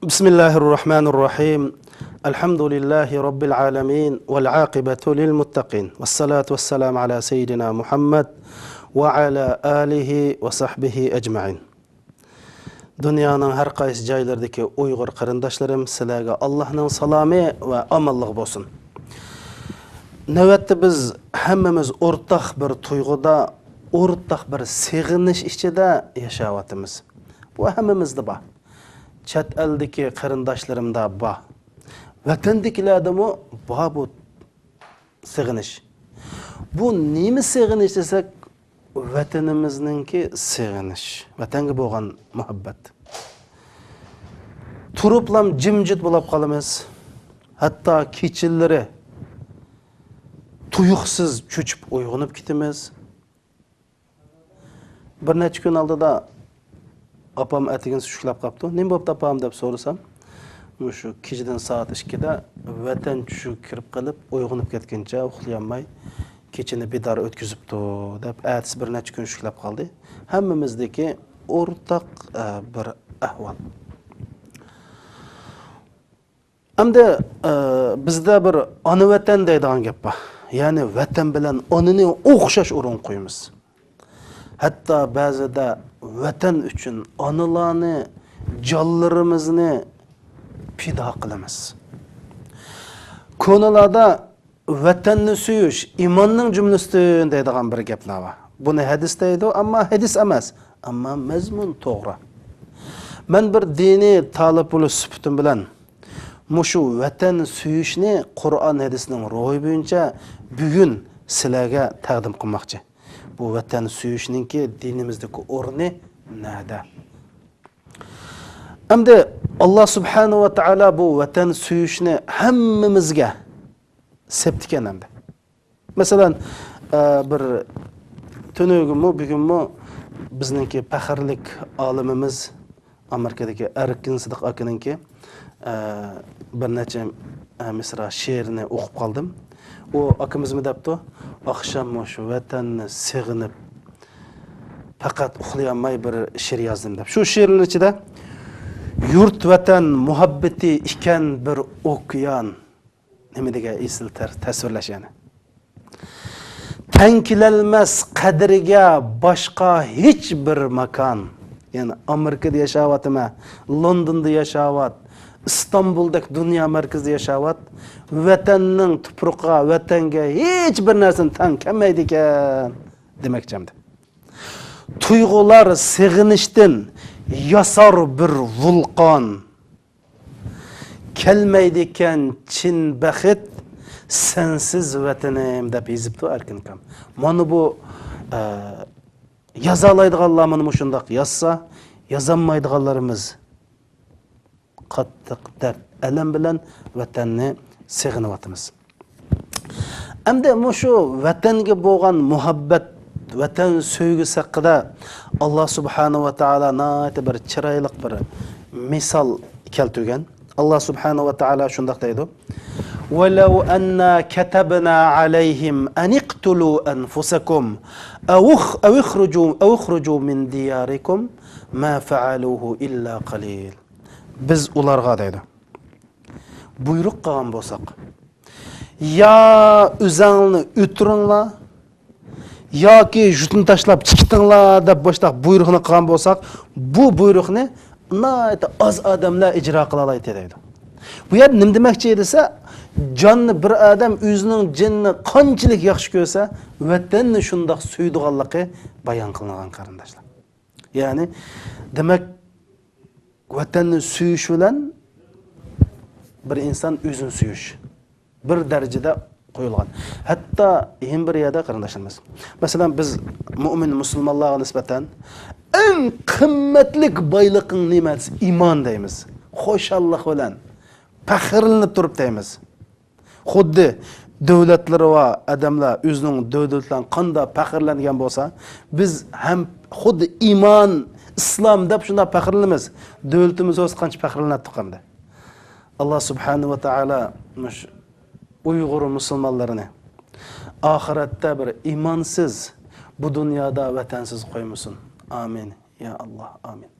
بسم الله الرحمن الرحيم الحمد لله رب العالمين والعاقبة للمتقين والصلاة والسلام على سيدنا محمد وعلى آله وصحبه أجمعين Dünyanın her qaysı joylaridagi Uyg'ur qarindoshlarim sizlarga Allohning salomı va omonligi bo'lsin. Navbatda biz hammamiz o'rtaq bir tuyg'uda, o'rtaq bir seg'inish ichida yashayapmiz. Bu hammamizda bor. Chet eldagi qarindoshlarimda bor. Vatandagilardami bor bu seg'inish. Bu nima seg'inish desak, vatanimizningki seg'inish, vatanga bo'lgan muhabbat. Turuplam jimjit bo'lib qolamiz. Hatto kechalari tuyuqsiz cho'chib uyg'onib ketamiz. Bir necha kun oldida opam atigini shuklab qopti. Nima bo'pti opam deb so'rasam, shu kechadan soat 2 da vatan tushib kirib qolib, uyg'onib ketguncha uxlayolmay kechini bedor o'tkazibdi deb ertasi bir necha kun shuklab qoldi. Hammamizdagi o'rtaq bir ahvol. Hamda bizda bir ona vatan deydigan gap bor. Ya'ni vatan bilan onani o'xshash o'rin qo'yamiz. Hatto ba'zida vatan uchun onalarni, jonlarimizni fido qilamiz. Ko'ngillarda vatanni suyish imonning jumlasidan deydigan bir gaplar bor. Buni hadis deydi, ammo hadis emas, ammo mazmun to'g'ri. Men bir diniy talib bo'lib sifatim bilan mushu vatan suyishni Qur'on hadisining ro'yi bo'yicha bugun sizlarga taqdim qilmoqchi. Bu vatan suyishninki dinimizdagi o'rni nada? Hamda Alloh subhanahu va taolo bu vatan suyishni hammamizga septgan hamda. Masalan, bir tunugimi, bugunmi bizningki faxrlik olimimiz Amerikadagi Erkin Sidiq akaninki bir necha misra she'rini o'qib qoldim. U akamiz mi debdi? Oqshom shu vatanni seg'inib faqat uxlayolmay bir she'r yozdim deb. Shu she'rning ichida yurt vatan muhabbati ekan bir okean nima degan esil tasvirlash yani. Tankilanmas qadriga boshqa hech bir makon. Yani Amerikada yashayapman, Londonda yashayapman, İstanbul'daki dünya merkezde yaşavat, vatanning tuproqqa, vatanga hech bir narsani tang kelmaydi ekan demekçimdi. Tuyg'ular seg'inishdan yasar bir vulqon. Kelmaydi ekan chin baxt sensiz vatanim deb yozibdi Erkin akam. Mana bu yozalaydiganlar mana shundoq yozsa, yozolmaydiganlarimiz qattiq dard, alam bilan vatanni seg'inyapmiz. Hamda shu vatanga bo'lgan muhabbat, vatan sevgisi haqida Alloh subhanahu va taolo nati bir chiroyli bir misol keltirgan. Alloh subhanahu va taolo shunday deydi: "Walau anna katabna alayhim an iqtulu anfusakum aw ikhruju min diyarikum ma fa'aluhu illa qalil." Biz ularga deydi. Buyruq qilgan bo'lsak, ya o'zingni o'tiringlar, yoki jutun tashlab chiqtinglar deb boshqa buyruqni qilgan bo'lsak, bu buyruqni nayt az odamlar ijro qila oladi deydi. Bu yer nima demoqchi desa, jonni bir odam o'zining jinni qanchalik yaxshi ko'rsa, vatanni shundoq suydiganligi bayon qilingan qarindoshlar. Ya'ni demak vatanni suyish bilan bir inson o'zini suyish bir darajada qo'yilgan. Hatto ham bir yerda qarindoshlarimiz. Masalan, biz mu'min musulmonlarga nisbatan eng qimmatli boyliqning nimasi? Iymon deymiz. Xo'shallik bilan faxrlanib turib deymiz. Xuddi davlatlar va odamlar o'zining davlatlardan qanday faxrlangan bo'lsa, biz ham xuddi iymon İslam deb shunda faxrlanamiz. Davlatimiz o'z qancha faxrlanib turganda. Alloh subhanahu va taolo Uyg'ur musulmonlarini oxiratda bir imonsiz, bu dunyoda vatansiz qo'ymasin. Amin. Ya Allah, amin.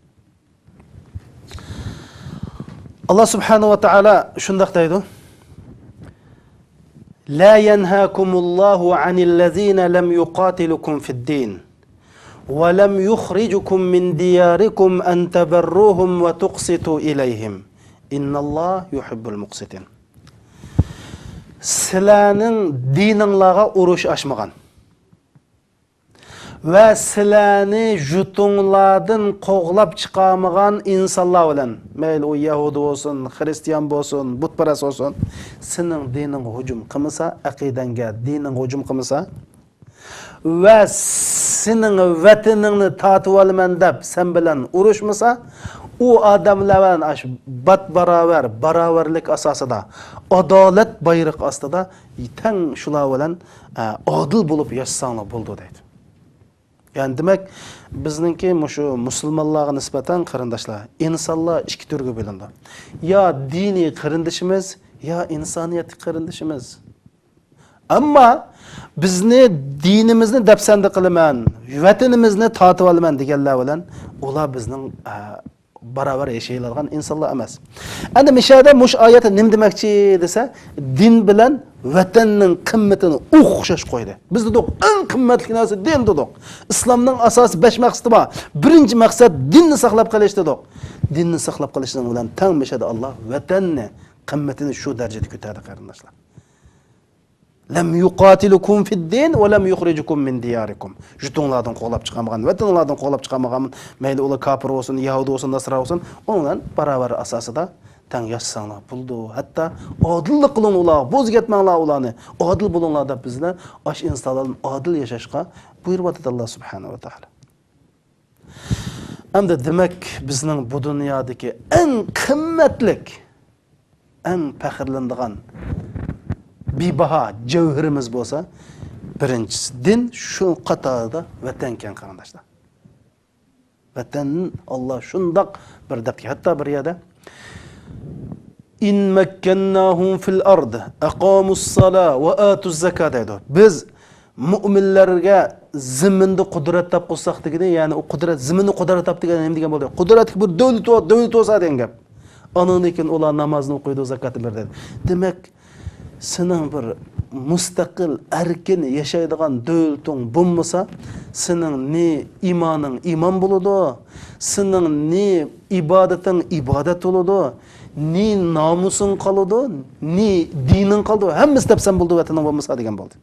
Allah subhanahu wa ta'ala shundaq deydi. La yanhaakumullahu 'anil ladzina lam yuqatilukum fid-din wa lam yukhrijukum min diyarikum an tabarruhum wa tuqsitu ilayhim. Innalloha yuhibbul muqsitin. Sizlarning diningizga urush açmagan ve sizlarni jutunlardan qo'g'lab chiqarmagan insonlar bilan, mayli u Yahudi bo'lsin, Xristian bo'lsin, butparast bo'lsin, sening dining hujum qilmasa, aqidangga dining hujum qilmasa ve sening vataningni tortib olaman deb sen bilan urushmasa, u odamlar bilan barobarlik asosida, adolat bayroq ostida tang shular bilan adil bo'lib yashasanglar bo'ldi deydi. Yani demek bizningki şu musulmonlarga nisbatan qarindoshlar, insonlar ikki turga bo'lindi. Ya diniy qarindishimiz, ya insoniyat qarindishimiz. Ammo bizni dinimizni dafsanda qilaman, vatanimizni tortib olaman deganlar bilan ular bizning barabar yashaydigan insonlar emas. Endi mishada mush oyatda nim demoqchi desa, din bilan vatanning qimmatini o'xshash qo'ydi. Biz dedik, eng qimmatli narsa din dedik. Islomning asosi 5 maqsadi bor. Birinchi maqsad dinni saqlab qolish dedik. Dinni saqlab qolishning bilan tang mishada Alloh vatanni qimmatini shu darajada ko'tardi qarindoshlar. Lam yuqatilukum fid-din va lam yukhrijukum min diyarikum. Jutunlardan qo'lab chiqarmagan, vatanlardan qo'lab chiqarmagan, mayli ular kafir bo'lsin, Yahudi bo'lsin, Nasra bo'lsin, ondan barabar asosida tang yashasanglar bo'ldi. Hatto odillik qiling ular, bo'zgatmanglar ularni. Odil bo'linglar deb bizlar osh insonlardan odil yashashga buyuryapti Alloh subhanahu va taolo. Hamda demak bizning bu dunyodagi eng qimmatlik, eng faxrlanadigan bibaha javhirimiz bo'lsa, birinchisi din, shu qatorida vatan ekan qarindoshlar. Vatanni Alloh shundoq bir deb, hatto bir yerda in makkannahum fil ard aqamus salat va atuz zakat deydi. Biz mu'minlarga ziminda qudrat tap qo'ysak degani, ya'ni u qudrat ziminni qudrat tap degani nima degan bo'ldi? Qudratli bir davlat bo'lsa degan gap. Ondan keyin ular namozni o'qiydi, zakatni berdi. Demak, sening bir mustaqil, erkin yashaydigan davlating bo'lmasa, sening ne imoning iymon bo'ladi, sening ne ibodating ibodat bo'ladi, ne nomusing qoladi, ne dining qoladi. Hammasi debsan bo'ldi vataning bo'lmasa degan bo'ldi.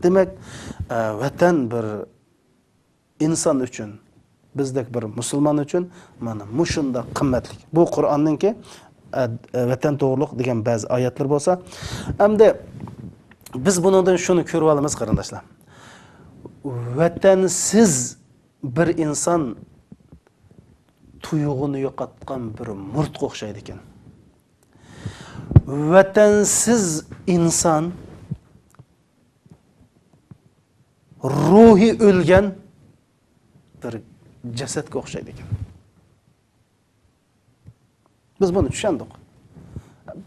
Demak, vatan bir inson uchun, bizdek bir musulmon uchun mana mushunda qimmatli. Bu Qur'onningki vatan to'g'riliq degan ba'zi oyatlar bo'lsa, hamda biz bundan shuni ko'rib olamiz qarindoshlar. Vatansiz bir inson tuyg'uni yo'qotgan bir murtga o'xshaydi ekan. Vatansiz inson ruhi o'lgan bir jasadga o'xshaydi ekan. Biz bunu tushundik.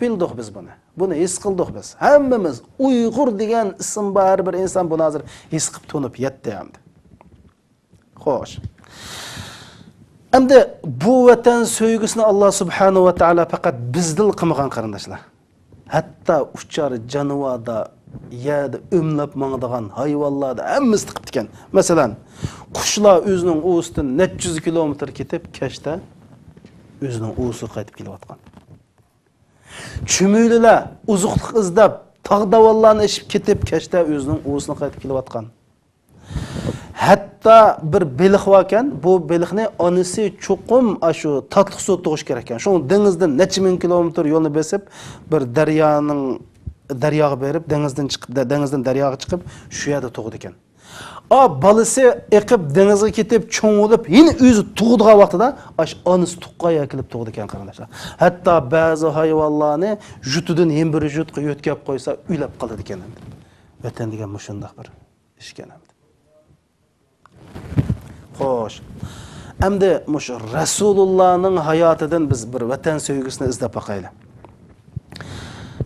Bildik biz bunu. Bunu his qildik biz. Hammamiz Uyg'ur degan ism bor bir inson buni hozir his qilib to'nib yetdi hamda. Xo'sh. Hamda bu vatan sevgisini Alloh subhanahu va taolo faqat bizdil qilmagan qarindoshlar. Hatto uchar jonivorda, yerda o'mlab mangdigan hayvonlarda hammasi tiqib ekan. Masalan, qushlar o'zining ustidan necha yuz kilometr ketib kashda o'zining o'zi qaytib kelayotgan. Chumuylilar uzuqliq izlab tog'davollarni ishib ketib kashda o'zining o'zini qaytib kelayotgan. Hatto bir beliq bor ekan, bu beliqni onasi cho'qim shu tatliq suv tug'ish kerak ekan. Shu dengizdan necha ming kilometr yo'lni besib, bir daryoga berib, dengizdan daryoga chiqib, shu yerda tug'di ekan. Balisi eqib dengizga ketib cho'ng'ilib, yine o'zi tug'digan vaqtida onasi tuqqaga kelib tug'di ekan qarindoshlar. Hatto ba'zi hayvonlarni jutidan ham bir jutga yo'tkab qo'ysa, uylab qoladi ekan. Vatan degan shundoq bir ish ekan. Xo'sh. Endi mush Rasulullohning hayotidan biz bir vatan sevgisini izlab boqaylik.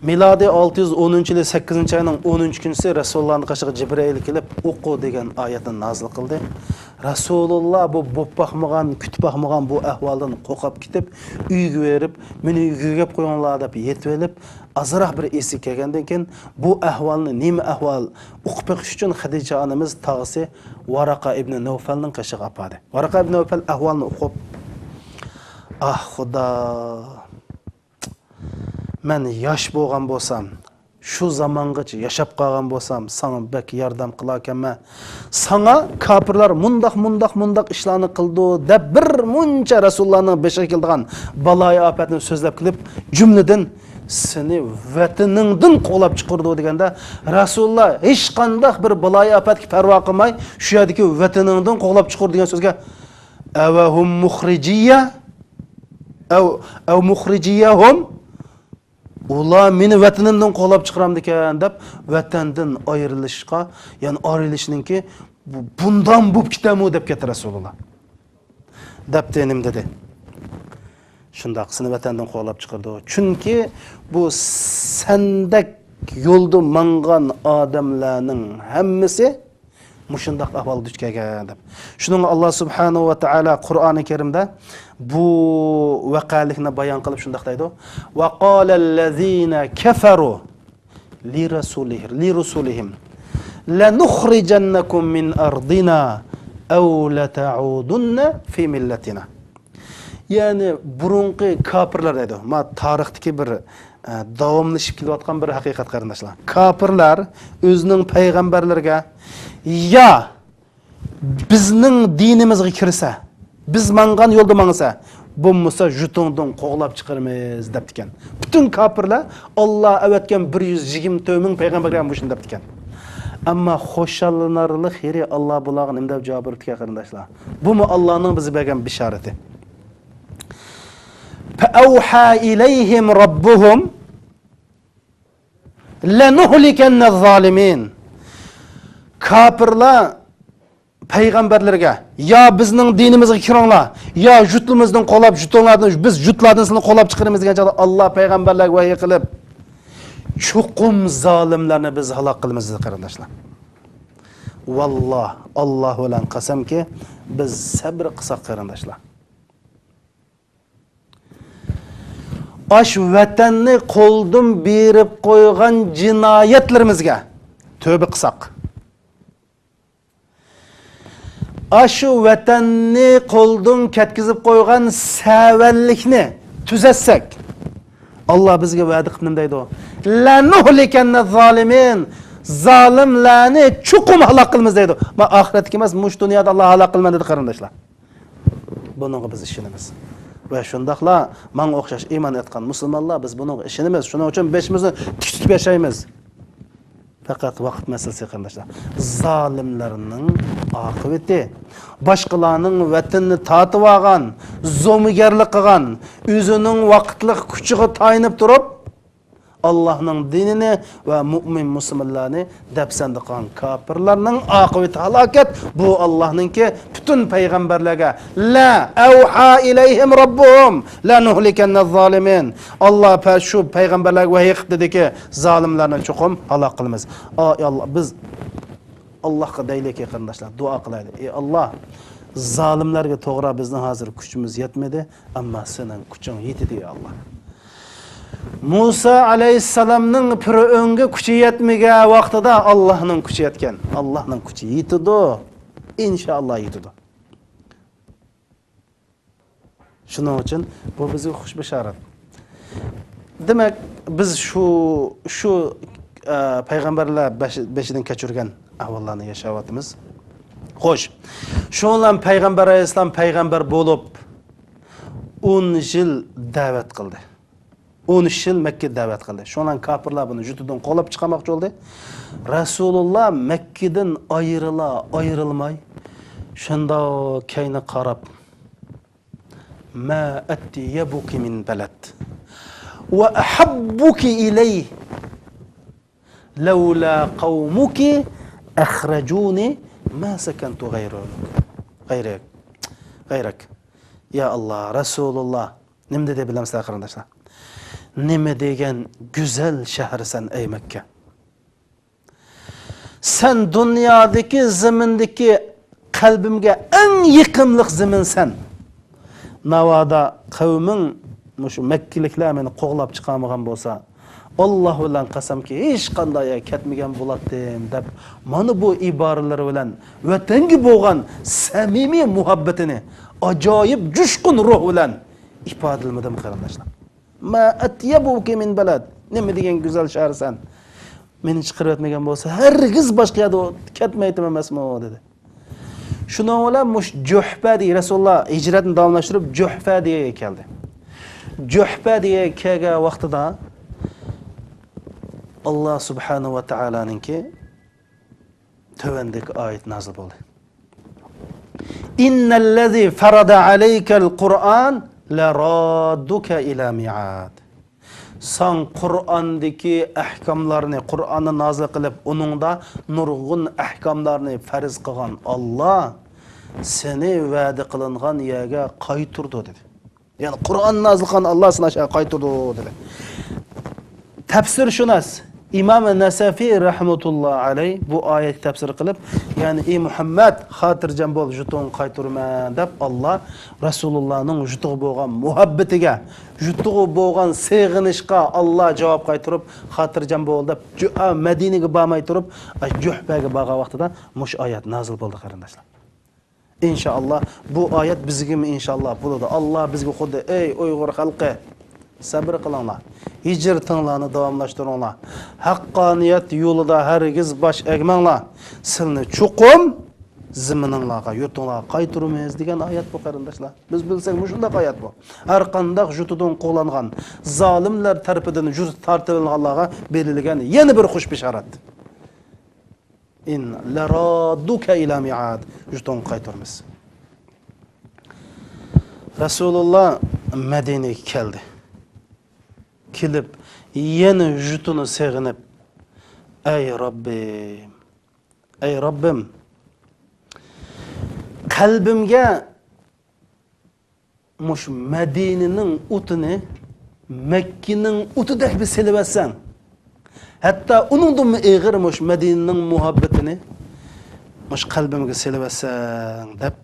Miladi 610-yil 8-oyning 10-kunisi Rasulullohning qashig'i Jibril kelib o'qu degan oyatni nozil qildi. Rasulullah bu bo'p bakmagan, kütüp bakmagan bu ahvaldan qo'qab ketib, uyga berib, meni uyga kelib qo'yinglar deb yetib elib, azroq bir esi kelgandan keyin bu ahvolni nima ahvol o'qib beqish uchun Xadija onamiz tog'isi Varaqa ibn Nawfalning qishiga apadi. Varaqa ibn Nawfal ahvolni o'qib, ah xudo, men yosh bo'lgan bo'lsam, shu zamongacha yashab qolgan bo'lsam, sana bek yordam qilakanman. Sana kofirlar mundaq ishlarni qildi deb bir muncha Rasulullohning beshiga kelgan baloyi ofatni so'zlab qilib, jumladan seni vataningdan qo'lab chiqirdi deganda Rasululloh hech qanday bir baloyi ofatga parvo qilmay, shu yerdagi vataningdan qo'lab chiqirdi degan so'zga avahum mukhrijiyya aw mukhrijiyahum ular meni vatanimdan qo'lab chiqaram ekan deb vatandan ayrilishga, ya'ni ayrilishninki bundan bo'lib ketamu deb ketdi Rasululloh. Debdi enim dedi. Shundaq seni vatandan qo'lab chiqardi. Chunki bu sendek yo'lda mangan odamlarning hammasi mushundaq ahvol duch kelgan deb. Shuning Alloh subhanahu va taolo Qur'oni Karimda bu vaqalikni bayon qilib shundaq deydi: "Va qalallazina kafaru li rusulihim lanukhrijannakum min ardina aw lata'udunna fi millatina." Yani burunqi kafirlar deydi. Ma tarixdagi bir davomlashib kelayotgan bir haqiqat qarindoshlar. Kafirlar o'zining payg'ambarlarga ya bizning dinimizga kirsa, biz mangan yo'lda mangsa, bo'lmasa jutungdan qo'g'lab chiqaramiz deb ekan. Bütün kafirlar Alloh avatgan 124 ming payg'ambarga mushun deb ekan. Ammo xo'shallanarli xiri Alloh bularga nima deb javob berdi qarindoshlar? Bu mu Allohning bizga bergan bishorati? فأوحى إليهم ربهم لنهلكن الظالمين. Kafirlar payg'ambarlarga ya bizning dinimizga kiringlar, ya jutlimizdan qo'lab jutinglardan biz jutlardan sizlarni qo'lab chiqaramiz degan joyda Alloh payg'ambarlarga vahiy qilib, chuqum zolimlarni biz halok qilamiz dedi qarindoshlar. Valloh, Alloh bilan qasamki, biz sabr qilsak qarindoshlar. Aş vatanni qo'ldan berib qo'ygan jinoyatlarimizga tövbe qilsak. Aşı vatanni qo'ldan ketkizib qo'ygan savallikni tuzatsak. Alloh bizga va'da qilib nima deydi? La nuhlikanna zolimin. Zolimlarni chuqum halok qilamiz deydi. Ma oxiratga emas, mush dunyoda Alloh halok qilmadi dedi qarindoshlar. Buningga biz ishonamiz. Ve şundaqla man o'xshash iymon etgan musulmonlar biz buning ishonamiz. Shuning uchun beshimizni tik tutib yashaymiz. Faqat vaqt masalasi qarindoshlar. Zolimlarning oqibati boshqalarning vatanini tatib olgan, zo'migarlik qilgan, o'zining vaqtlik kuchiga tayinib turib Allah'ın dinini ve mümin musulmonlarni depsende qilgan kafirlarning oqibati halokat. Bu Allah'ın ki bütün peygamberlerge la evha ileyhim rabbuhum la nuhlikanna zalimin. Allah şu peygamberlerge vahiy qilib dedi ki zalimlarni chuqum halok qilamiz. Ey Allah, biz Allah'a deylik qarindoshlar, dua qilaylik. Ey Allah, zalimlarga to'g'ri bizning hozir kuchimiz yetmedi, ammo sening kuching yetdi ey Allah. Musa aleyhisselamның pir öngü kuchi yetmegen vaqtida Allah'ның kuchi yetken. Allah'ның kuchi yetidi. İnşallah yetidi. Şunun için bu bizga xush bisharat. Demek biz şu payg'ambarlar beshidan kechirgan ahvollarni yashayapmiz. Xo'sh. Shundan payg'ambar alayhisalom payg'ambar bo'lib 10 yil da'vat qildi. 13 yıl Mekke davet kıldı. Şu an kafirler bunu jutudan qo'lab chiqarmoqchi oldu. Rasulullah Mekke'den ayrılmay. Şunda kayni qarab. Ma atyabuki min balad. Ve ahabbuki iley. Lawla qawmuki akhrajuni ma sakantu gayrak. Ya Allah, Rasulullah. Nimde de bilemezler arkadaşlar. Nime degen güzel şehirsen ey Mekke. Sen dünyadaki zemindeki qalbimga eng yaqinlik zimin sen. Navada qavming mushu Makkaliklar meni qo'g'lab chiqarmagan bo'lsa, Alloh bilan qasamki hech qanday ketmagan bo'lardim deb mana bu iboralar bilan vatanga bo'lgan samimiy muhabbatini ajoyib jushqun ruh bilan ifodalmadim qarindoshlar. Ma atyabuki min balad. Nima degan go'zal shaharsan. Meni chiqarib o'tmagan bo'lsa, hargiz boshqa yerda ketmaydim emasmi dedi. Shundan bilan mush Juhfa degan Rasululloh hijratni davomlashtirib Juhfa degan keldi. Juhfa degan kelgan vaqtida Allah subhanahu wa ta'ala'ninki tövendeki ayet nazil oldu. İnnellezî farada aleykel Kur'an leradduke ila mi'ad. San Kur'an'daki ahkamlarını, Kur'an'ı nazil kılıp onunda nurgun ahkamlarını farz kılan Allah seni vədi kılınğan yerge kayturdu dedi. Yani Kur'an nazil kılan Allah seni aşağı kayturdu dedi. Tefsir şunas. İmam Nasafi rahmetullah aleyh bu ayet tefsir kılıp yani ey Muhammed hatırcan bol jutuğun kayturma dep Allah Resulullah'ın jutuğu boğan muhabbetiga jutuğu boğan sığınışqa Allah cevap kayturup hatırcan bol dep Medine'ge bağmay turup Juhba'ga bağa vaqtida muş ayet nazil boldu qarindoshlar. İnşallah bu ayet bizge mi inşallah buludu. Allah bizge xuddi ey Uyg'ur xalqi sabr qilinglar. Hicretinlarni davomlashtiringlar. Haqqoniyat yo'lida hargiz bosh egmanglar. Silni chuqum zimininglarga, yurtinglarga qaytirmaymiz degan oyat bu qarindoshlar. Biz bilsak, shunday oyat bu. Har qanday jutudan qo'llangan zolimlar tarafidan juz tortilganlarga berilgan yana bir xush bishorat. In laraduka ila mi'ad. Jutudan qaytirmiz. Rasululloh Madinaga keldi. Kilip yeni jutunu sığınıp ey Rabbim kalbimge muş Medine'nin utunu Mekke'nin utudek bir silivesen hatta onun da mı eğir muş Medine'nin muhabbetini muş kalbimge silivesen dep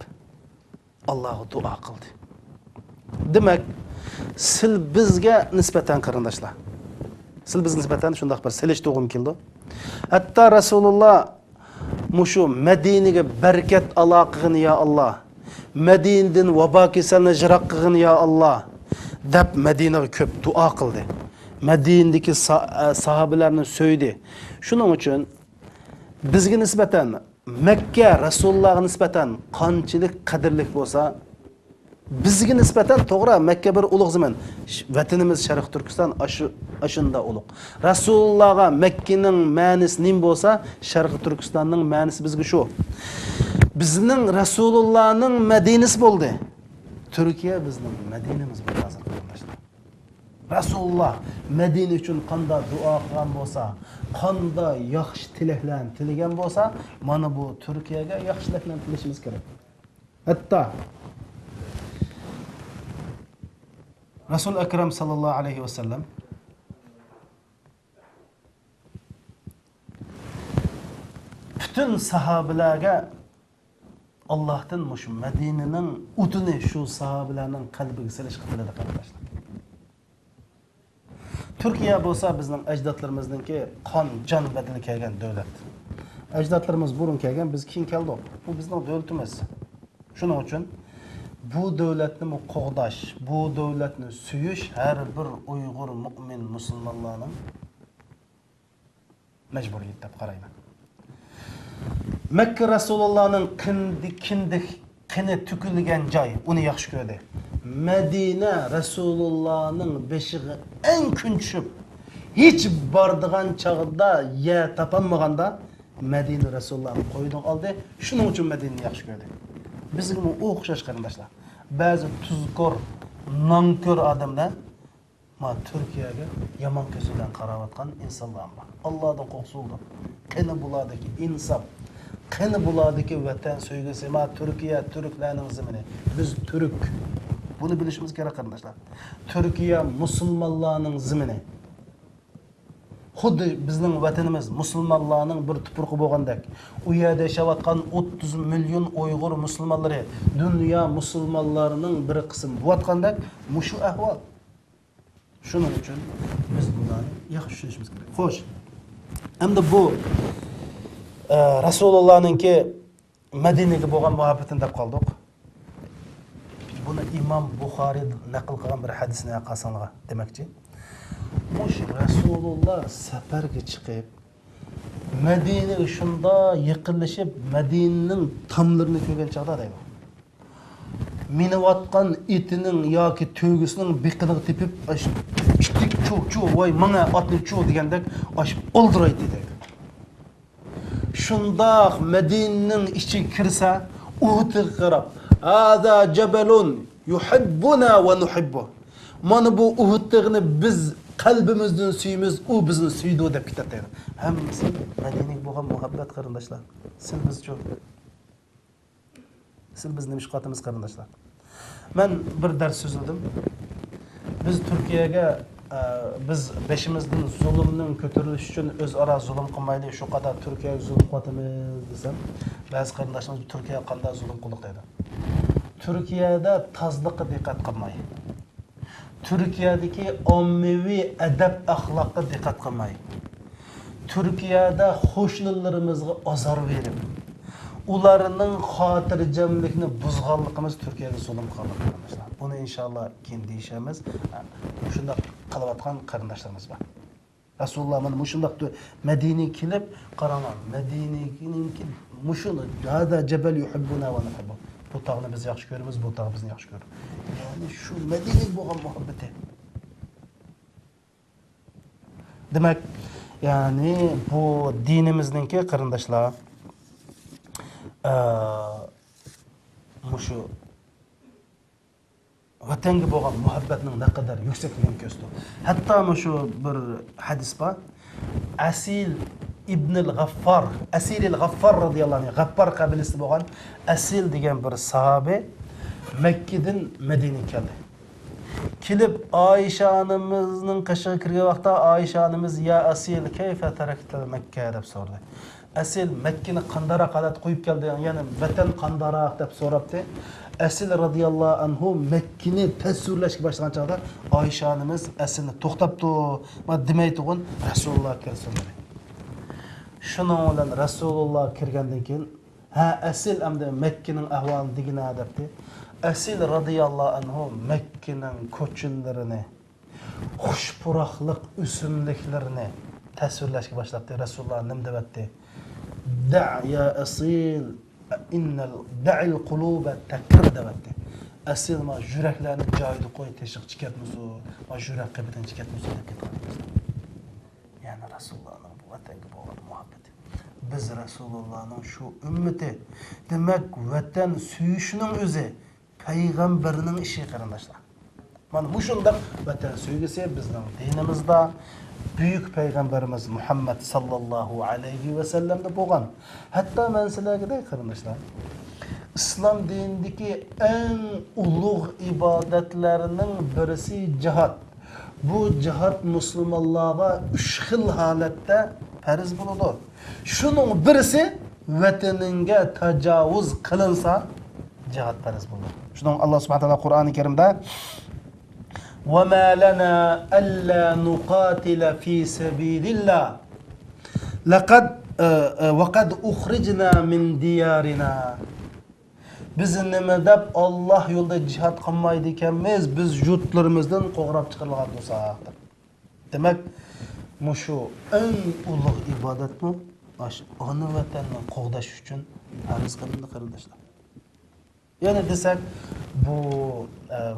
Allah'ı dua kıldı. Demek sil bizga nisbatan qarindoshlar. Sil biz nisbatan shunday bir silish to'g'im keldi. Hatta Rasululloh mushu Madinaga barakat aloqig'ini ya Allah. Madinadan vabo kasalni jiroq qilg'in ya Allah. deb Madinaga ko'p duo qildi. Madinadagi sahobalarni so'ydi. Shuning uchun bizga nisbatan Makka Rasulullohga nisbatan qanchalik qadrli bo'lsa, bizga nisbatan to'g'ri Makka bir ulug' zaman, vatanimiz Sharq Turkiston ashunda ulug'. Rasulullohga Makkaning ma'nisi nim bo'lsa, Sharq Turkistonning ma'nisi bizga shu. Bizning Rasulullohning Madinasi bo'ldi. Turkiya bizning Madinamiz bo'ldi hozir qardoshlar. Rasululloh Madina uchun qanday duo qilgan bo'lsa, qanday yaxshi tilaklarni tilagan bo'lsa, mana bu Turkiyaga yaxshiliklarni tilashimiz kerak. Hatta Rasul Akram sallallohu alayhi va sallam bütün sahabelarga Allohdan mush Madinaning o'tini shu sahabelarning qalbiga silish qiladi qardoshlar. Turkiya bo'lsa bizning ajdodlarimizninki qon jon badani kelgan davlat. Ajdodlarimiz burun kelgan, biz keyin keldik. Bu bizning davlatimiz. Shuning uchun bu davlatni qo'g'dash, bu davlatni suyish har bir Uyg'ur mu'min musulmonlarning majburiyati deb qarayman. Makka Rasulullah'ning qini tükülgen joy, uni yaxshi ko'rdi. Madina Rasulullah'ning beshig'i en kunchib, hiç bardigan chog'ida ye topolmaganda Madina Rasulullah'ni qo'ydan oldi. Shuning uchun Madinani yaxshi ko'rdi. Bizga bu o'xshash qarindoshlar. Ba'zi tuzkor, nankor odamlar ma Turkiyaga yomon ko'z bilan qarayotgan insonlar bor. Allohdan qo'rqsuldi. Qani bulardagi insof, qani bulardagi vatan so'ygisi, ma Turkiya turklarning zimini. Biz turk. Bunu bilishimiz kerak qarindoshlar. Turkiya musulmonlarning zimini. xuddi bizning vatanimiz musulmonlarning bir tuprog'i bo'lgandek, u yerda yashayotgan 30 million Uyg'ur musulmonlari dunyo musulmonlarining bir qismi bo'layotgandek, mushu ahvol. Shuning uchun biz bularni yaxshi tushunishimiz kerak. Xo'sh. Endi bu Rasulullohninki Madinaga bo'lgan muhabbatini deb qoldik. Buni Imom Buxoriy naql qilgan bir hadisni qasanglar demakchi. Mush Rasululloh safarga chiqib Madinaga shunda yiqilishib Madinaning tomlarini ko'rgan chaqda deydi. Miniyotgan itining yoki to'gisining biqini tepib, "Chiqdik chu, voy menga otni chu" degandek oshib oldiraydi deydi. Shundoq Madinaning ichiga kirsa, Uhudga qarab, "Hada jabalun yuhibbuna va nuhibbu." Mana bu Uhudni biz qalbimizdan suyimiz, u bizni suydi deb ketadi. Hammasi Madinaga bo'lgan muhabbat qarindoshlar. Siz biz nima ishqotimiz qarindoshlar. Men bir dars so'zladim. Biz Turkiyaga biz beshimizdan zulmning ko'tarilishi uchun o'zaro zulm qilmaylik, shu qadar Turkiyaga zulm qilamiz desam, ba'zi qarindoshlarimiz Turkiyaga qanday zulm qildik deydi. Turkiyada tozliqqa diqqat qilmay. Turkiyadagi ommaviy adab axloqqa diqqat qilmay. Turkiyada qo'shnilarimizga azor berib, ularning xotirjamlikni buzganligimiz Turkiyaga zulm qilmoqda. Buni inshaalloh keyin deyishamiz. Shunda qilayotgan qarindoshlarimiz bor. Rasululloh mana shundaq Madinaga kelib, qaranglar, Madinaga mushuni hada jabal yuhibbuna va nuhibbu. Bu tog'ni biz yaxshi ko'ramiz, bu tog' bizni yaxshi ko'radi. Ya'ni shu Madinaga bo'lgan muhabbati. Demak, ya'ni bu dinimizningki qarindoshlar mushu vatanga bo'lgan muhabbatning naqadar yuksakligini ko'rsatdi. Hatto mushu bir hadis bor. Asil ibn al-Ghaffar, Asil al-Ghaffar radhiyallohu anhu, Ghaffar qabilasi bo'lgan Asil degan bir sahabe Makkadan Madinaga keldi. Kelib Oysha onamizning qashiga kirgan vaqtda Oysha onamiz "Ya Asil, kayfa tarakta Makka?" deb so'radi. Asil Makkani qandara qalat qo'yib keldi, ya'ni vatan qandara deb so'rabdi. Asil radhiyallohu anhu Makkani tasvirlashga boshlagan chaqda Oysha onamiz Asilni to'xtabdi, "Ma demaydigan Rasululloh kelsin" dedi. Shuning bilan Rasululloh kirgandan keyin "Ha, Asil endi Makkaning ahvolini degina" debdi. Asil radhiyallohu anhu Makkaning ko'chinlarini, xushpuroqlik o'simliklarini tasvirlashga boshladi. Rasululloh nima debdi? "Da' ya Asil, da'il quluba takir" debdi. Asil ma yuraklarni joyida qo'y, teshiq chikatmiz, ma yurak qabidan chikatmiz deb ketdi. Ya'ni Rasulullohning bu vatanga bo'lgan muhabbati. Biz Rasulullohning shu ummati, demak vatan suyishning o'zi payg'ambarning ishi qarindoshlar. Mana bu shunday vatan sevgisi bizning dinimizda buyuk payg'ambarimiz Muhammad sallallohu alayhi va sallamda bo'lgan. Hatto men sizlarga dey qarindoshlar, islom dinidagi eng ulug' ibodatlarining birisi jihad. Bu jihad musulmonlarga 3 xil holatda farz bo'ladi. Shuning birisi vataninga tajovuz qilinsa jihad farz bo'ladi. Shuning Alloh subhanahu va taolo Qur'oni Karimda وَمَا لَنَا أَلَّا نُقَاتِلَ فِي سَبِيلِ اللَّهِ وَقَدْ أُخْرِجْنَا مِنْ دِيَارِنَا. Biz nima deb Alloh yo'lida jihad qilmaydi ekanmiz, biz yurtlarimizdan qo'g'rab chiqarilgan bo'lsak. Demak, mushu eng ulug' ibodatmi? Ona vatanni qo'g'dash uchun farz qilindi qarindoshlar. Yana desak, bu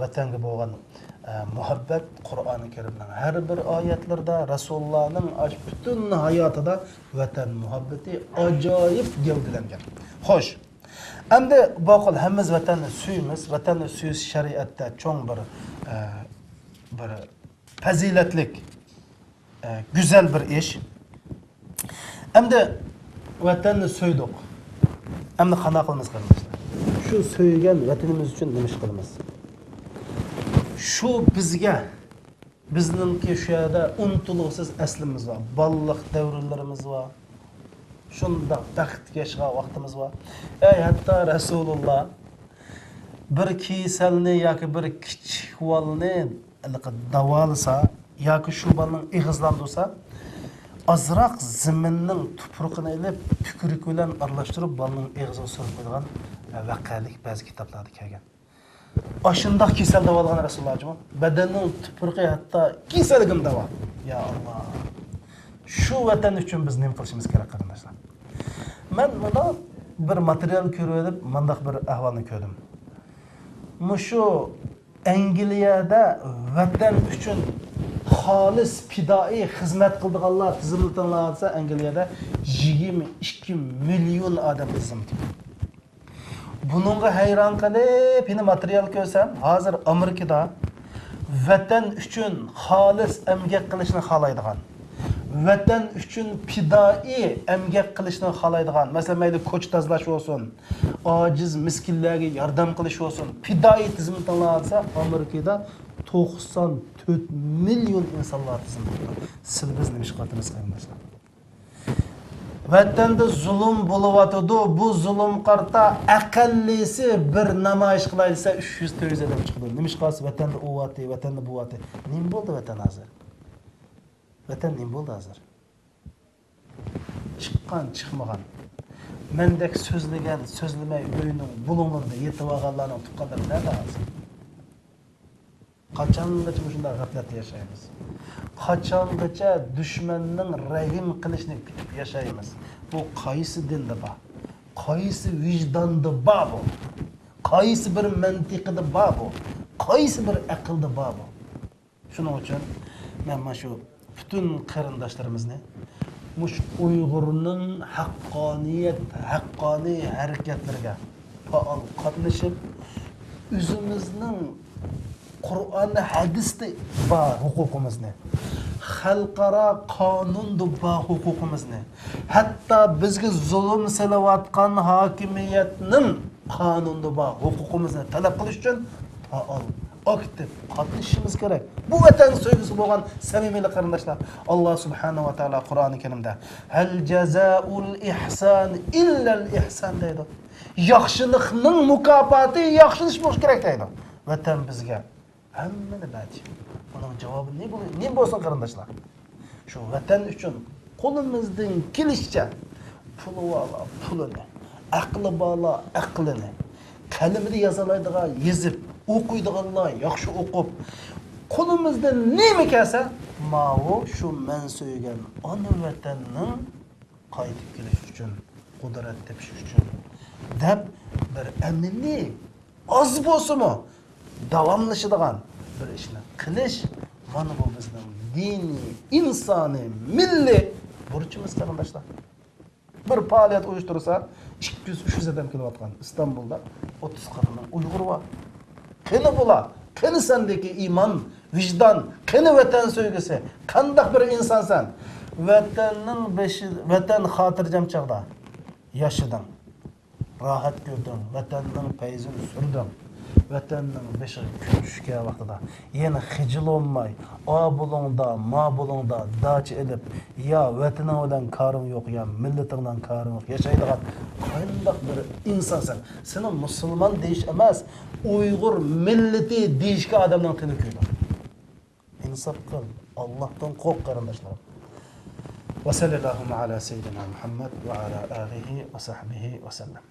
vatanga bo'lgan muhabbat Qur'oni Karimning har bir oyatlarida, Rasulullohning butun hayotida vatan muhabbati ajoyib gavdalangan. Xo'sh, endi boqil hammamiz vatanni suyamiz. Vatanni suyish shariatda cho'ng bir fazilatlik, go'zal bir ish. Endi vatanni suydik. Endi qana qilamiz qarindoshlar? Shu so'ygan vatanimiz uchun nima ish qilamiz? Shu bizga Bizninki şu yerda unutulusuz aslimiz var. Ballık devrlerimiz var. Şunda baxt yaşagan vaqtimiz var. Hatta Rasulullah bir kiselni yoki bir kichik volni davolasa yoki shu balning ig'izlandursa azroq zaminning tuproqini ilib tükürük bilan aralashtirib balning ig'izini surib qo'ygan vaqalik ba'zi kitoblarda kelgan. Aşındak kesel davalığına Resulullah'cığım. Bedenin tüpürüqi hatta keseligim dava. Ya Allah. Şu vatan üçün biz neyim qilishimiz kerak qarindashlar. Men buna bir material ko'rib edib, mundaq bir ahvolni ko'rdim. Mushu Angliyada vatan uchun xolis fidoi xizmat qildiganlar tizimlansa Angliyada 22 million odam tizimlangan. Bununla hayran kalıp yine materyal görsem hazır Amerika'da vatan üçün halis emgek kılışını halaydıgan. Vatan üçün pidai emgek kılışını halaydıgan. Mesela meyli koç tazlaş olsun, aciz miskinlerine yardım kılış olsun. Pidai tizimini alsa Amerika'da 94 milyon insanlar tizimini. Siz biz ne iş katınız kardeşler? Vatanda zulm bo'lyapti. Bu zulm qarta aqallisi bir namoyish qilaysa 300-400 odam chiqdi. Nima ish qilsa vatanda o'yapti, vatanda bo'yapti. Nima bo'ldi vatan hozir? Vatan nima bo'ldi hozir? Chiqqan, chiqmagan. Mendek so'zlagan, so'zlamay uyning bulung'ida yetib olganlarning tuqqanlari nerda hozir? Qachongacha shunday g'aflatda yashaymiz? Qachongacha dushmanning rahim qilishini kutib yashaymiz? Bu qaysi dinda bor? Qaysi vijdonda bor bu? Qaysi bir mantiqida bor bu? Qaysi bir aqlda bor bu? Shuning uchun men mana shu butun qarindoshlarimizni mush Uyg'urning haqqoniy harakatlariga faol qatnashib o'zimizning Qur'onni hadisda bor huquqimizni, xalqaro qonunda bor huquqimizni, hatto bizga zulm silayotgan hokimiyatning qonunda bor huquqimizni talab qilish uchun faol, aktiv qatnashishimiz kerak. Bu vatan sevgisi bo'lgan samimiy qarindoshlar, Alloh subhanahu va taolo Qur'oni Karimda hal jazaul ihson illa al ihson deydi. Yaxshilikning mukofoti yaxshilik bo'lishi kerak deydi. Vatan bizga hammani berdi. Bunun cevabı ne bo'lsin qarindoshlar? Shu vatan uchun qo'limizdan kelishcha puli bola pulini, aqli bola aqlini, qalamida yozalaydigan yezib, o'qiydiganlar yaxshi o'qib, qo'limizdan nima kelsa, ma'u shu men so'ygan ona vatanning qaytib kelish uchun, qudrat tepish uchun deb bir amniy oz bo'lsa-mu davomlashadigan bir ishni qilish mana bu bizning diniy, insoniy, milliy burchimiz qarindoshlar. Bir faoliyat uyushtirsa 200-300 odam kelayotgan Istanbulda 30-40 ming Uyg'ur bor. Qani bular? Qani sendeki iymon, vijdon, qani vatan sevgisi? Qanday bir insonsan? Vatanning vatan xotirjam chog'da yashading. Rahat ko'rding, vatanning fayzini surding. Vatanning beshi tushgan vaqtida yana xijil olmay, a bulungda, ma bulungda dach edib, ya vataning bilan karim yo'q, ya millatingdan karim yo'q, yashaydigan qanday bir insonsan. Seni musulmon deyish emas, Uyg'ur millati deyishga odamning tili ko'ydi. Insof qil, Allohdan qo'rq qarindoshlar. Va sallallohu ala sayyidina Muhammad va ala alihi va sahbihi va sallam.